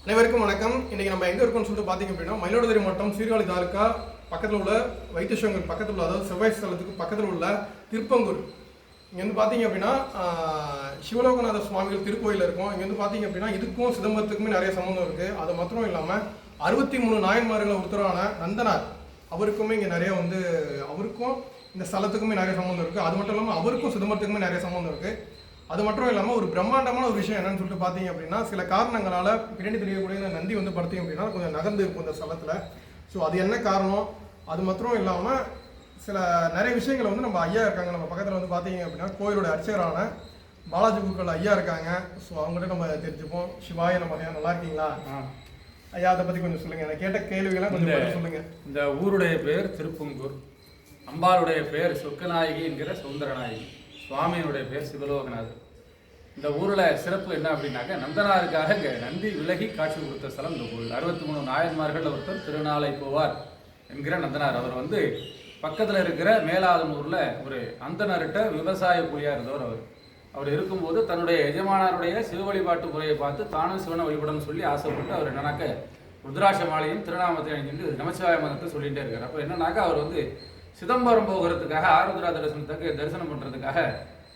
அனைவருக்கும் வணக்கம். இன்னைக்கு நம்ம எங்க இருக்கோம்னு சொல்லிட்டு பாத்தீங்க அப்படின்னா மயிலாடுதுறை மாவட்டம் சீர்காழி தாலுகா பக்கத்தில் உள்ள வைத்தீஸ்வரன் பக்கத்தில் உள்ள, அதாவது செவ்வாய் ஸ்தலத்துக்கு பக்கத்தில் உள்ள திருப்பங்கூர். இங்கே வந்து பார்த்தீங்க அப்படின்னா சிவலோகநாத சுவாமிகள் திருக்கோயில் இருக்கும். இங்கே வந்து பார்த்தீங்க அப்படின்னா இதுக்கும் சிதம்பரத்துக்குமே நிறைய சம்மந்தம் இருக்குது. அது மாத்திரம் இல்லாமல் 63 நாயன்மார்களை ஒருத்தரான நந்தனார் அவருக்குமே இங்கே நிறைய அவருக்கும் இந்த ஸ்தலத்துக்குமே நிறைய சம்மந்தம் இருக்குது. அது மட்டும் இல்லாமல் அவருக்கும் சிதம்பரத்துக்குமே நிறைய சம்மந்தம் இருக்குது. அது மட்டும் இல்லாமல் ஒரு பிரம்மாண்டமான ஒரு விஷயம் என்னன்னு சொல்லிட்டு பார்த்தீங்க அப்படின்னா, சில காரணங்களால் பின்னாடி தெரியக்கூடிய இந்த நந்தி பார்த்தீங்க அப்படின்னா கொஞ்சம் நகர்ந்து இருக்கும் இந்த ஸ்தலத்தில். ஸோ அது என்ன காரணம், அது மாத்திரம் இல்லாமல் சில நிறைய விஷயங்களை நம்ம ஐயா இருக்காங்க நம்ம பக்கத்தில் பார்த்தீங்க அப்படின்னா கோயிலோட அர்ச்சகரான பாலாஜி குருக்கள் ஐயா இருக்காங்க. ஸோ அவங்கள்ட்ட நம்ம தெரிஞ்சுப்போம். சிவாய நம்ம ஐயா, நல்லா இருக்கீங்களா ஐயா? அதை பற்றி கொஞ்சம் சொல்லுங்கள். எனக்கு கேட்ட கேள்விகள்லாம் கொஞ்சம் சொல்லுங்கள். இந்த ஊருடைய பேர் திருப்பங்கூர், அம்பாளுடைய பேர் சொக்கநாயகி என்கிற சுந்தரநாயகி, சுவாமியினுடைய பேர் சிவலோகநாதர். இந்த ஊரில் சிறப்பு என்ன அப்படின்னாக்க, நந்தனாருக்காக இங்கே நந்தி விலகி காட்சி கொடுத்த ஸ்தலம் இந்த கோவில். 63 நாயன்மார்கள் ஒருத்தர் திருநாளை போவார் என்கிற நந்தனார். அவர் பக்கத்தில் இருக்கிற மேலாதனூரில் ஒரு அந்தனர்கிட்ட விவசாய கூலியாக இருந்தவர். அவர் இருக்கும்போது தன்னுடைய எஜமானருடைய சிவ வழிபாட்டு முறையை பார்த்து தானும் சிவனை வழிபடணும்னு சொல்லி ஆசைப்பட்டு அவர் என்னன்னாக்க ருத்ராட்ச மாலையும் திருநாமத்தை அணிந்து நமச்சிவாய மதத்தை சொல்லிகிட்டே இருக்கார். அப்போ என்னன்னாக்கா அவர் சிதம்பரம் போகிறதுக்காக ஆருத்ரா தரிசனம் பண்ணுறதுக்காக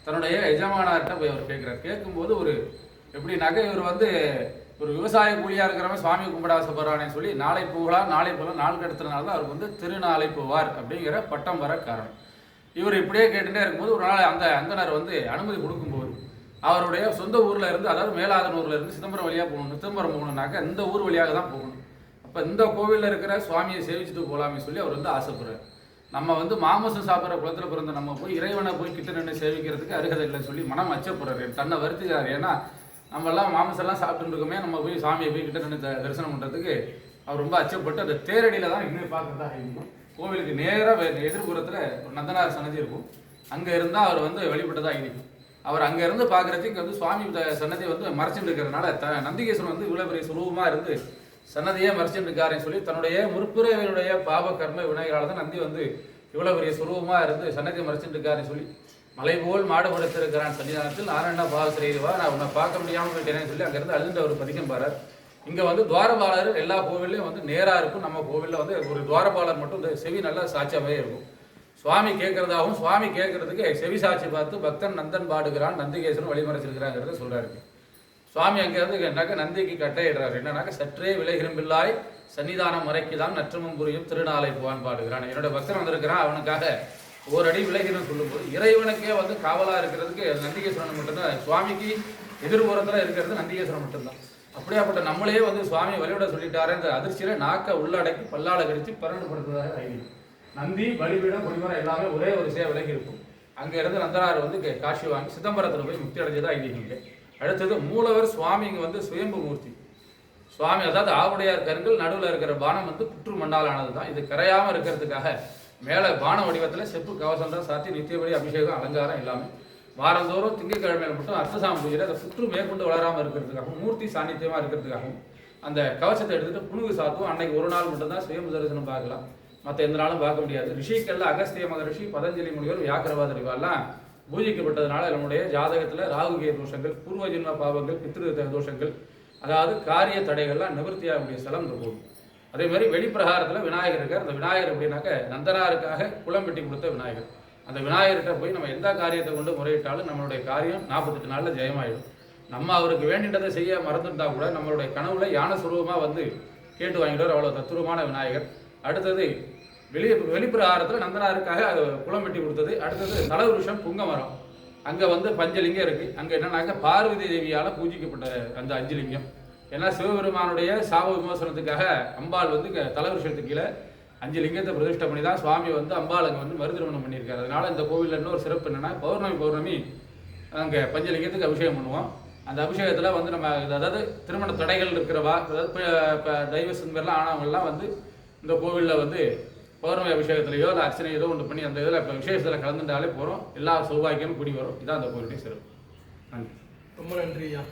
தன்னுடைய எஜமானார்கிட்ட போய் அவர் கேட்குறார். கேட்கும்போது எப்படின்னாக்க இவர் ஒரு விவசாய கூலியாக இருக்கிறவங்க சுவாமி கும்பிட ஆசைப்படுறானேன்னு சொல்லி நாளை போகலாம் நாள் கடத்துறதுனால தான் அவருக்கு திருநாளை போவார் அப்படிங்கிற பட்டம் வர காரணம். இவர் இப்படியே கேட்டுட்டே இருக்கும்போது ஒரு நாள் அந்த அந்தனர் அனுமதி கொடுக்கும்போது அவருடைய சொந்த ஊரில் இருந்து, அதாவது மேலாதனூரில் இருந்து சிதம்பரம் வழியாக போகணும். சிதம்பரம் போகணுன்னாக்க இந்த ஊர் வழியாக தான் போகணும். அப்போ இந்த கோவிலில் இருக்கிற சுவாமியை சேவிச்சுட்டு போகலாமே சொல்லி அவர் ஆசைப்படுறார். நம்ம மாமசம் சாப்பிட்ற குளத்தில் பிறந்த நம்ம போய் இறைவனை போய் கிட்ட நின்று சேவிக்கிறதுக்கு அருகதை இல்லைன்னு சொல்லி மனம் அச்சப்படுறாரு, தன்னை வருத்திக்கிறார். ஏன்னா நம்மெல்லாம் மாமசெல்லாம் சாப்பிட்டு இருக்கோமே, நம்ம போய் சாமியை போய் கிட்ட நின்று தரிசனம் பண்ணுறதுக்கு அவர் ரொம்ப அச்சப்பட்டு அந்த தேரடியில் தான் இன்னும் பார்க்குறதா இருக்கும். கோவிலுக்கு நேராக எதிர்புறத்தில் ஒரு நந்தனார் சன்னதி இருக்கும். அங்கே இருந்தால் அவர் வழிபட்டதாக இருக்கும். அவர் அங்கே இருந்து பார்க்குறதுக்கு இங்கே சுவாமி சன்னதி மறைச்சிட்டு இருக்கிறதுனால நந்திகேஸ்வரன் இவ்வளோ பெரிய சுலபமாக இருந்து சன்னதியே மறைச்சிட்டு இருக்காருன்னு சொல்லி தன்னுடைய முற்பிறவினுடைய பாவ கர்ம வினைகளால் தான் நந்தி இவ்வளோ பெரிய சுலபமாக இருந்து சன்னதியை மறைச்சிட்டு இருக்காருன்னு சொல்லி மலை போல் மாடுபடுத்திருக்கிறான் சன்னிதானத்தில் நாராயணா பாவ சிறைவா, நான் உன்னை பார்க்க முடியாமல் போயிட்டேன்னு சொல்லி அங்கேருந்து அழுந்த ஒரு பதிக்கம் பாரார். இங்கே துவாரபாலர் எல்லா கோவில்லையும் நேராக இருக்கும். நம்ம கோவிலில் ஒரு துவாரபாலர் மட்டும் செவி நல்லா சாட்சியாகவே இருக்கும். சுவாமி கேட்கறதாகவும் சுவாமி கேட்கறதுக்கு செவி சாட்சி பார்த்து பக்தன் நந்தன் பாடுகிறான், நந்திகேஸ்வரன் வழிமறைச்சிருக்கிறாங்கிறத சொல்கிறாரு. சுவாமி அங்கேருந்து நந்திக்கு கட்டையிடுறாரு. என்னன்னாக்க, சற்றே விளைகிரும்பில்லாய் சன்னிதானம் முறைக்கு தான் நற்றமும் புரியும் திருநாளை போவான் பாடுகிறான். என்னோட பக்தன் வந்திருக்கிறான், அவனுக்காக ஒரு அடி விளைகிறன்னு சொல்லும்போது இறைவனுக்கே காவலாக இருக்கிறதுக்கு நந்திகேஸ்வரன் மட்டும்தான். சுவாமிக்கு எதிர்புறத்தில் இருக்கிறது நந்திகேஸ்வரன் மட்டும்தான். அப்படியாப்பட்ட நம்மளே சுவாமி வழிவிட சொல்லிட்டாரு. இந்த அதிர்ச்சியில நாக்க உள்ளடக்கி பல்லாட கடிச்சு பரண்டுபடுத்துவதாக ஐதீகம். நந்தி பலிபீடம் குடிமரம் எல்லாமே ஒரே ஒரு விலகி இருக்கும். அங்க இருந்து நந்தனார் காட்சி வாங்கி சிதம்பரத்தில் போய் முக்தி அடைஞ்சதா ஐதீகம். அடுத்தது மூலவர் சுவாமி இங்கே சுயம்பு மூர்த்தி சுவாமி, அதாவது ஆவுடையார் கருங்கள் நடுவில் இருக்கிற பானம் புற்று மண்ணால் ஆனது தான். இது கரையாமல் இருக்கிறதுக்காக மேலே பான வடிவத்தில் செப்பு கவசம் தான் சாத்தி நித்தியபடி அபிஷேகம் அலங்காரம் எல்லாமே. வாரந்தோறும் திங்கட்கிழமையில் மட்டும் அர்த்தசாமி பூஜையில் அந்த புற்று மேற்கொண்டு வளராமல் இருக்கிறதுக்காகவும் மூர்த்தி சாநித்தியமாக இருக்கிறதுக்காகவும் அந்த கவசத்தை எடுத்துகிட்டு புனுகு சாத்துவோம். அன்னைக்கு ஒரு நாள் மட்டும்தான் சுயம்பு தரிசனம் பார்க்கலாம், மற்ற எந்த நாளும் பார்க்க முடியாது. ரிஷிக்கல்ல அகஸ்திய மகரிஷி, பதஞ்சலி முனிவர், வியாக்கிரவாத இவெல்லாம் பூஜிக்கப்பட்டதுனால நம்முடைய ஜாதகத்தில் ராகுகேய தோஷங்கள், பூர்வ ஜென்ம பாவங்கள், பித்ரு தோஷங்கள், அதாவது காரிய தடைகள்லாம் நிவர்த்தியாகக்கூடிய ஸ்தலம் இந்த கோவில். அதே மாதிரி வெளிப்பிரகாரத்தில் விநாயகர் இருக்கார். அந்த விநாயகர் எப்படின்னாக்க நந்தனாருக்காக குளம் வெட்டி கொடுத்த விநாயகர். அந்த விநாயகர்கிட்ட போய் நம்ம எந்த காரியத்தை கொண்டு முறையிட்டாலும் நம்மளுடைய காரியம் 48 நாளில் ஜெயமாயிடும். நம்ம அவருக்கு வேண்டின்றதை செய்ய மறந்துட்டா கூட நம்மளுடைய கனவுல யானை சுரூபமாக கேட்டு வாங்கிடுவார். அவ்வளோ தத்துவமான விநாயகர். அடுத்தது வெளிப்பிரகாரத்தில் நந்தனாருக்காக குளம் வெட்டி கொடுத்தது. அடுத்தது தலவிருஷம் புங்கமரம். அங்கே பஞ்சலிங்கம் இருக்குது. அங்கே என்னன்னாக்க பார்வதி தேவியால் பூஜிக்கப்பட்ட அந்த 5 லிங்கம். ஏன்னா சிவபெருமானுடைய சாப விமோசனத்துக்காக அம்பாள் தலவிருஷத்துக்கு கீழே 5 லிங்கத்தை பிரதிஷ்டை பண்ணி தான் சுவாமி அம்பாள் அங்கே மறுதிருமணம் பண்ணியிருக்காரு. அதனால இந்த கோவிலில் இன்னொரு சிறப்பு என்னன்னா, பௌர்ணமி அங்கே பஞ்சலிங்கத்துக்கு அபிஷேகம் பண்ணுவோம். அந்த அபிஷேகத்தில் நம்ம அதாவது திருமண தடைகள் இருக்கிறவா, அதாவது டைவர்ஷன் பேர்லாம் ஆனவங்கள்லாம் இந்த கோவிலில் பௌர்ணமி அபிஷேகத்திலையோ இல்லை அர்ச்சனையோ ஒன்று பண்ணி அந்த இதில் இப்போ விசேஷத்தில் கலந்துட்டாலே போகிறோம். எல்லா சௌபாகியமும் கூடி வரும். இதான் அந்த கோவிலுடைய சிறப்பு. நன்றி, ரொம்ப நன்றி ஐயா.